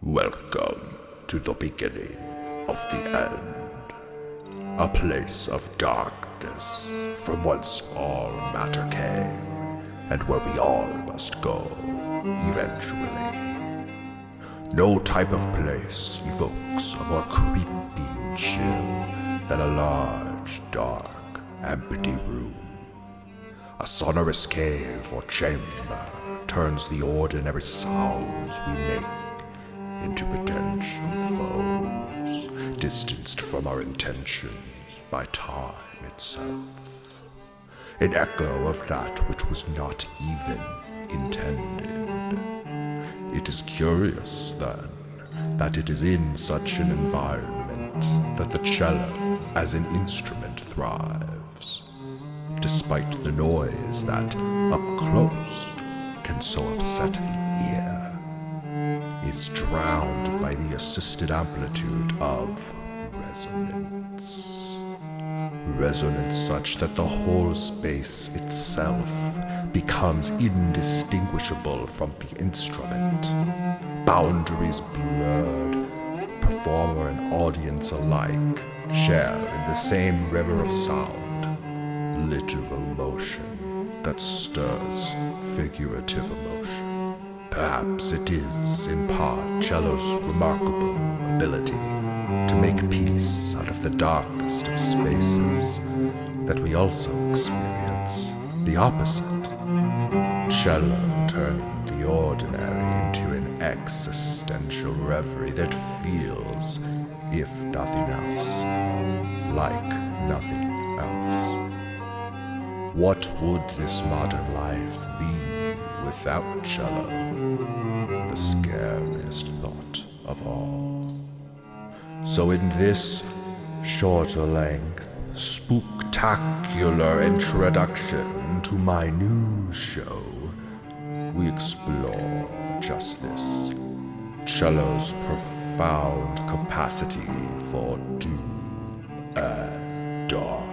Welcome to the beginning of the end, a place of darkness from whence all matter came, and where we all must go, eventually. No type of place evokes a more creeping chill than a large, dark, empty room. A sonorous cave or chamber turns the ordinary sounds we make into potential foes, distanced from our intentions by time itself. An echo of that which was not even intended. It is curious, then, that it is in such an environment that the cello as an instrument thrives, despite the noise that, up close, can so upset the ear. Is drowned by the assisted amplitude of resonance. Resonance such that the whole space itself becomes indistinguishable from the instrument. Boundaries blurred, performer and audience alike share in the same river of sound, literal motion that stirs figurative emotion. Perhaps it is, in part, cello's remarkable ability to make peace out of the darkest of spaces that we also experience the opposite. Cello turning the ordinary into an existential reverie that feels, if nothing else, like nothing else. What would this modern life be without cello? The scariest thought of all. So in this shorter length, spooktacular introduction to my new show, we explore just this, cello's profound capacity for doom and darkness.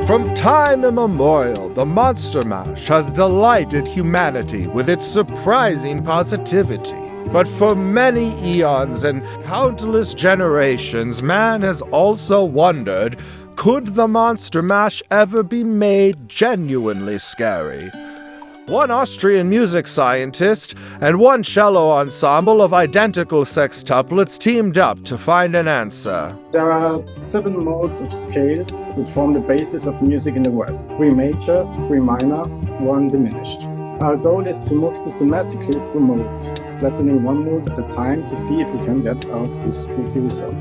From time immemorial, the Monster Mash has delighted humanity with its surprising positivity. But for many eons and countless generations, man has also wondered, could the Monster Mash ever be made genuinely scary? One Austrian music scientist and one cello ensemble of identical sextuplets teamed up to find an answer. There are 7 modes of scale that form the basis of music in the West: 3 major, 3 minor, 1 diminished. Our goal is to move systematically through modes, flattening one mode at a time to see if we can get out this spooky result.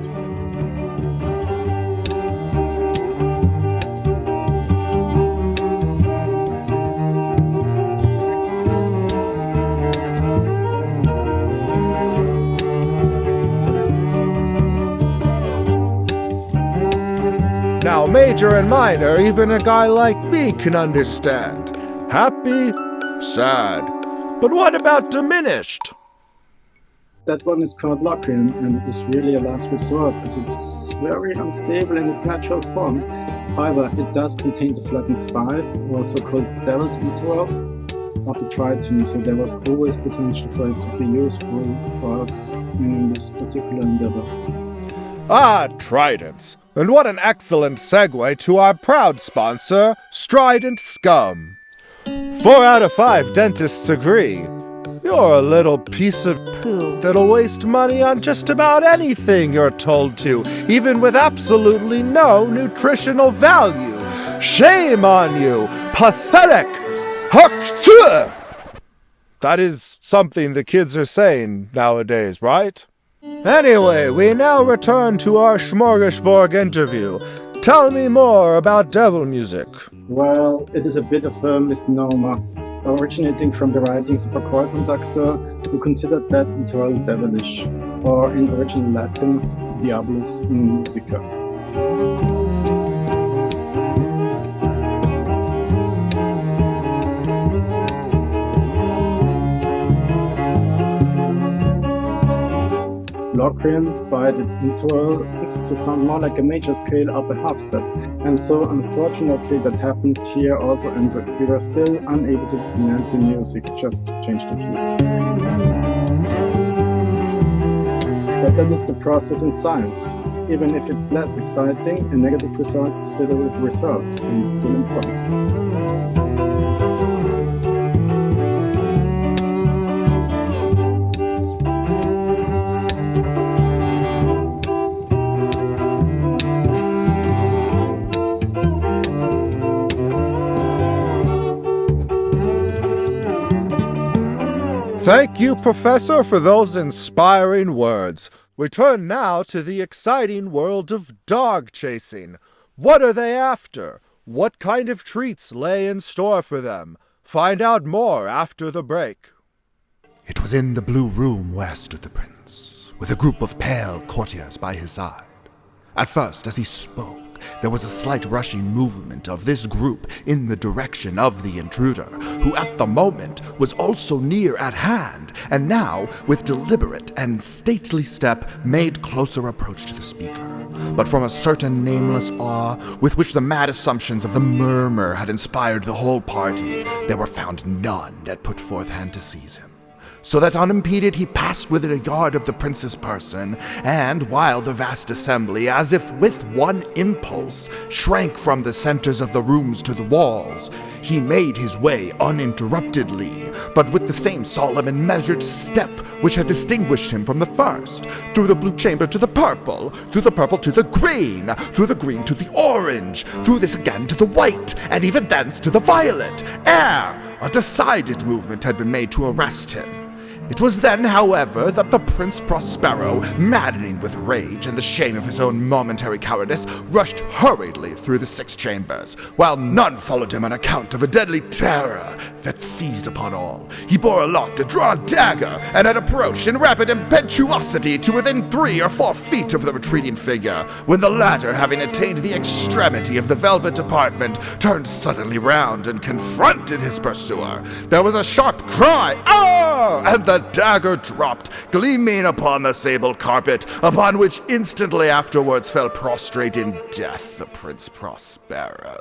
Now major and minor, even a guy like me can understand. Happy, sad. But what about diminished? That one is called Locrian, and it is really a last resort, as it's very unstable in its natural form. However, it does contain the flattened 5, also called Devil's Interval, of the tritone, so there was always potential for it to be useful for us in this particular endeavor. Ah, tridents. And what an excellent segue to our proud sponsor, Strident Scum. 4 out of 5 dentists agree. You're a little piece of poo that'll waste money on just about anything you're told to, even with absolutely no nutritional value. Shame on you! Pathetic! ⴶᵗ. That is something the kids are saying nowadays, right? Anyway, we now return to our Schmorgischbauer interview. Tell me more about devil music. Well, it is a bit of a misnomer, originating from the writings of a choir conductor who considered that interval devilish, or in original Latin, diabolus in musica. Locrian, by its interval, is to sound more like a major scale up a half step, and so unfortunately that happens here also, and we were still unable to demand the music, just change the keys. But that is the process in science. Even if it's less exciting, a negative result is still a result, and it's still important. Thank you, Professor, for those inspiring words. We turn now to the exciting world of dog chasing. What are they after? What kind of treats lay in store for them? Find out more after the break. It was in the blue room where stood the prince, with a group of pale courtiers by his side. At first, as he spoke, there was a slight rushing movement of this group in the direction of the intruder, who at the moment was also near at hand, and now, with deliberate and stately step, made closer approach to the speaker. But from a certain nameless awe, with which the mad assumptions of the murmur had inspired the whole party, there were found none that put forth hand to seize him. So that unimpeded he passed within a yard of the prince's person, and while the vast assembly, as if with one impulse, shrank from the centers of the rooms to the walls, he made his way uninterruptedly, but with the same solemn and measured step which had distinguished him from the first, through the blue chamber to the purple, through the purple to the green, through the green to the orange, through this again to the white, and even thence to the violet, ere a decided movement had been made to arrest him. It was then, however, that the Prince Prospero, maddening with rage and the shame of his own momentary cowardice, rushed hurriedly through the 6 chambers, while none followed him on account of a deadly terror that seized upon all. He bore aloft a drawn dagger, and had approached in rapid impetuosity to within 3 or 4 feet of the retreating figure, when the latter, having attained the extremity of the velvet apartment, turned suddenly round and confronted his pursuer. There was a sharp cry, "Ah!" and the dagger dropped, gleaming upon the sable carpet, upon which instantly afterwards fell prostrate in death the Prince Prospero.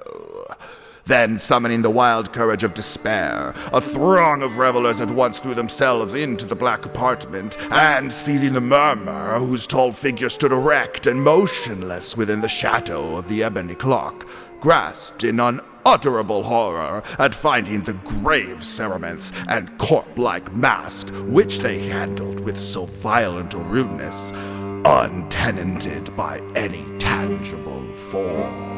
Then, summoning the wild courage of despair, a throng of revelers at once threw themselves into the black apartment, and seizing the murmur, whose tall figure stood erect and motionless within the shadow of the ebony clock, grasped in unutterable horror at finding the grave cerements and corpse-like mask, which they handled with so violent a rudeness, untenanted by any tangible form.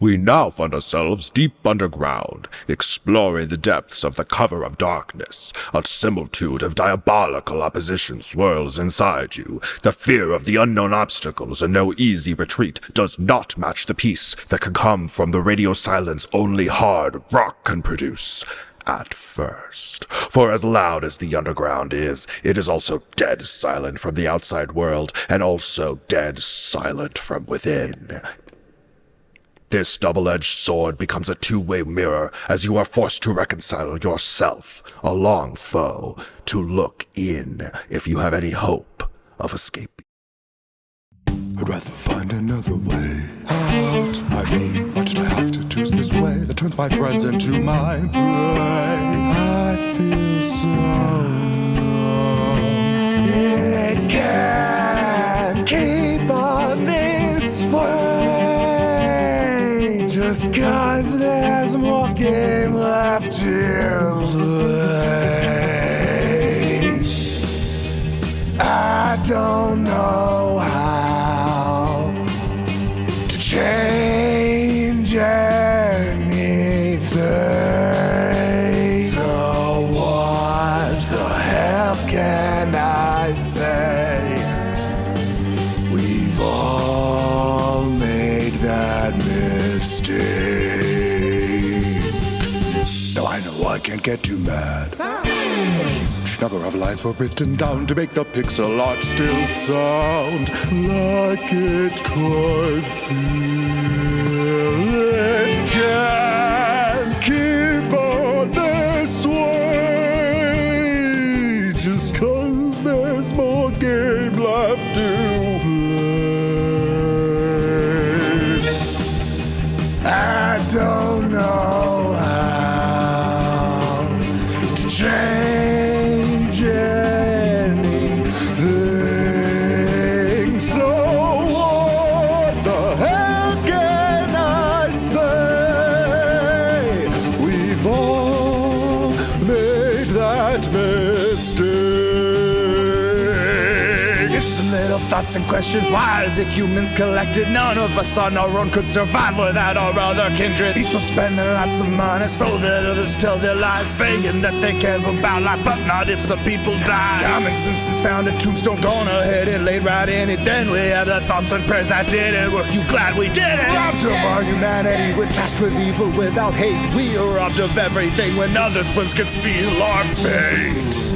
We now find ourselves deep underground, exploring the depths of the cover of darkness. A similitude of diabolical opposition swirls inside you. The fear of the unknown obstacles and no easy retreat does not match the peace that can come from the radio silence only hard rock can produce. At first. For as loud as the underground is, it is also dead silent from the outside world, and also dead silent from within. This double-edged sword becomes a two-way mirror as you are forced to reconcile yourself, a long foe, to look in if you have any hope of escape. I'd rather find another way out. I mean, why did I have to choose this way that turns my friends into my prey? I feel so numb. It can't keep on this way. Just 'cause there's more game left to play. I don't know how to change anything. So what the hell can I say? We've all made that mistake. Now I know I can't get too mad. Number of lines were written down to make the pixel art still sound like it could feel. It can't keep on this way, just 'cause there's more game left to play. I don't know how to change anything. So what the hell can I say? We've all made that mistake. It's the little thoughts and questions. Why is it humans collected? None of us on our own could survive without our other kindred. People spending lots of money so that others tell their lies, saying that they care about life, but not if some people die. Common sense is found in tombstone, gone ahead and laid right in it. Then we have the thoughts and prayers that didn't work. You glad we did it? Robbed of our humanity, we're tasked with evil without hate. We are robbed of everything when others' whims conceal our fate.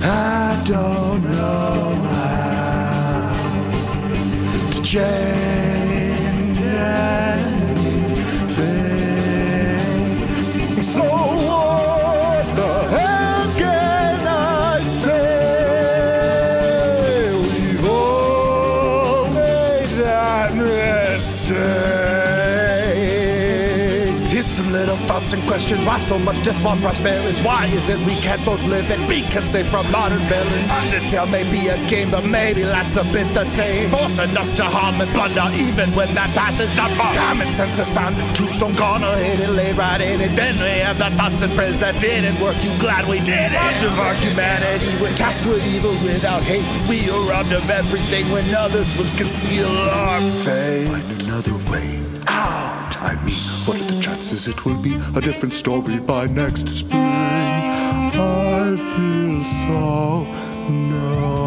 I don't know how So what the hell can I say? We've all made that mistake. Here's some little thoughts and questions. Why so much death while prosperous? Why is it we can't both live and be kept safe from modern villains? Undertale may be a game, but maybe life's a bit the same, forcing us to harm and plunder even when that path is not far. Common sense is found in tombstone, gonna hit it, lay right in it. Then we have the thoughts and prayers that didn't work. You glad we did it? Robbed of our humanity, we're tasked with evil without hate. We are robbed of everything when others would conceal our fate. Find another way out. I mean, what are the chances it will be a different story by next spring? I feel so numb.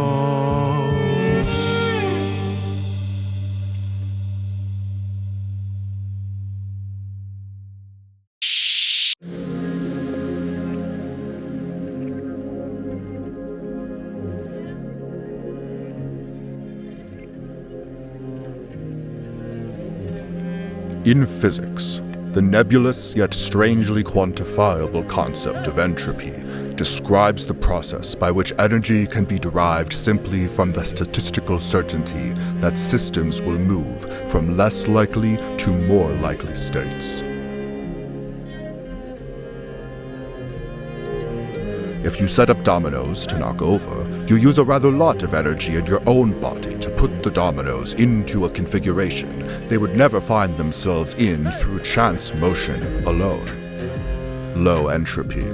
In physics, the nebulous yet strangely quantifiable concept of entropy describes the process by which energy can be derived simply from the statistical certainty that systems will move from less likely to more likely states. If you set up dominoes to knock over, you use a rather lot of energy in your own body to put the dominoes into a configuration they would never find themselves in through chance motion alone. Low entropy.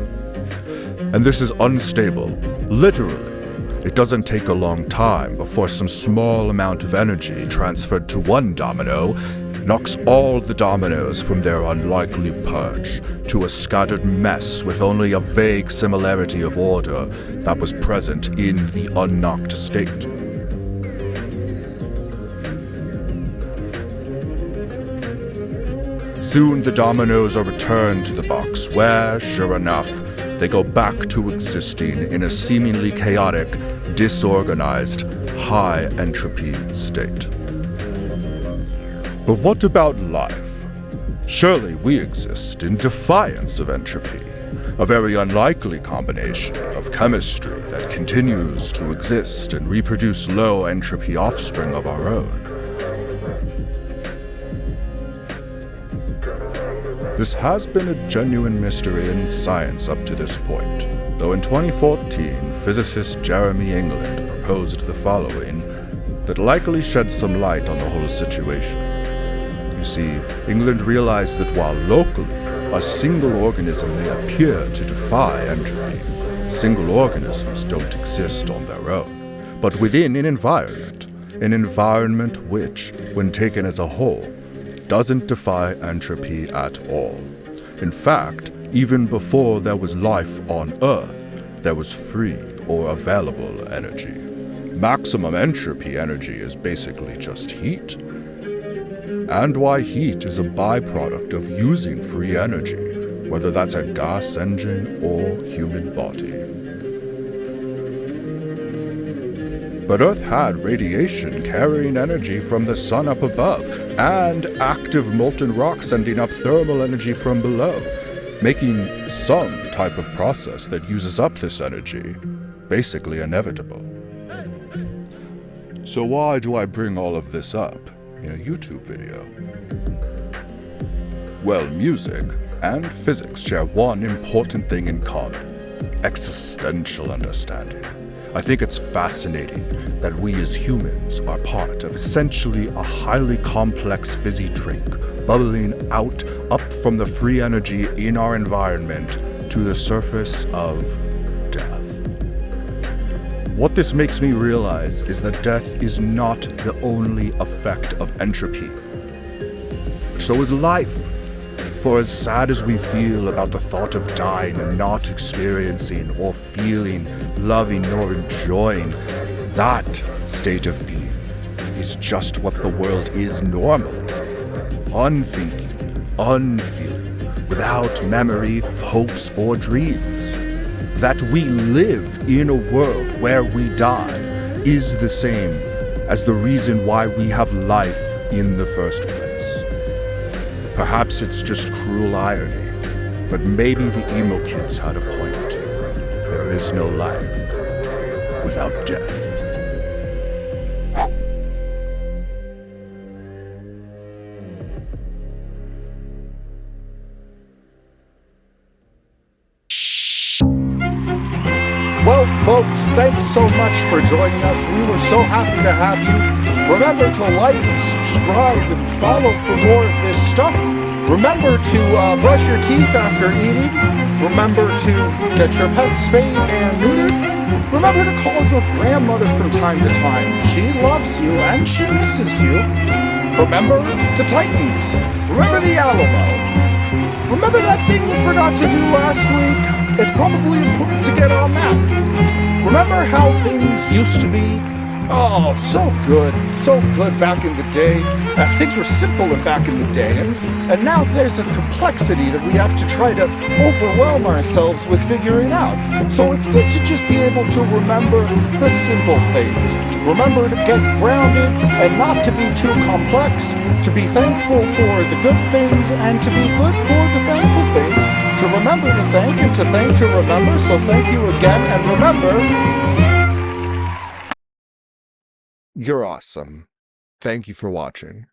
And this is unstable, literally. It doesn't take a long time before some small amount of energy transferred to one domino knocks all the dominoes from their unlikely perch to a scattered mess with only a vague similarity of order that was present in the unknocked state. Soon the dominoes are returned to the box where, sure enough, they go back to existing in a seemingly chaotic, disorganized, high entropy state. But what about life? Surely we exist in defiance of entropy, a very unlikely combination of chemistry that continues to exist and reproduce low entropy offspring of our own. This has been a genuine mystery in science up to this point, though in 2014, physicist Jeremy England proposed the following that likely sheds some light on the whole situation. You see, England realized that while locally, a single organism may appear to defy entropy, single organisms don't exist on their own, but within an environment which, when taken as a whole, doesn't defy entropy at all. In fact, even before there was life on Earth, there was free or available energy. Maximum entropy energy is basically just heat. And why heat is a byproduct of using free energy, whether that's a gas engine or human body. But Earth had radiation carrying energy from the sun up above, and active molten rock sending up thermal energy from below, making some type of process that uses up this energy basically inevitable. So why do I bring all of this up in a YouTube video? Well, music and physics share one important thing in common: existential understanding. I think it's fascinating that we as humans are part of essentially a highly complex fizzy drink bubbling out up from the free energy in our environment to the surface of death. What this makes me realize is that death is not the only effect of entropy. So is life. For as sad as we feel about the thought of dying and not experiencing or feeling, loving or enjoying, that state of being is just what the world is normally. Unthinking, unfeeling, without memory, hopes or dreams. That we live in a world where we die is the same as the reason why we have life in the first place. Perhaps it's just cruel irony, But maybe the emo kids had a point. There is no life without death. Well, folks, thanks so much for joining us. We were so happy to have you. Remember to like and subscribe and follow for more of this stuff. Remember to brush your teeth after eating. Remember to get your pets spayed and neutered. Remember to call your grandmother from time to time. She loves you and she misses you. Remember the Titans. Remember the Alamo. Remember that thing you forgot to do last week? It's probably important to get on that. Remember how things used to be? Oh, so good back in the day. Things were simple back in the day, and now there's a complexity that we have to try to overwhelm ourselves with figuring out. So it's good to just be able to remember the simple things. Remember to get grounded and not to be too complex, to be thankful for the good things and to be good for the thankful things, to remember to thank and to thank to remember. So thank you again, and remember, you're awesome. Thank you for watching.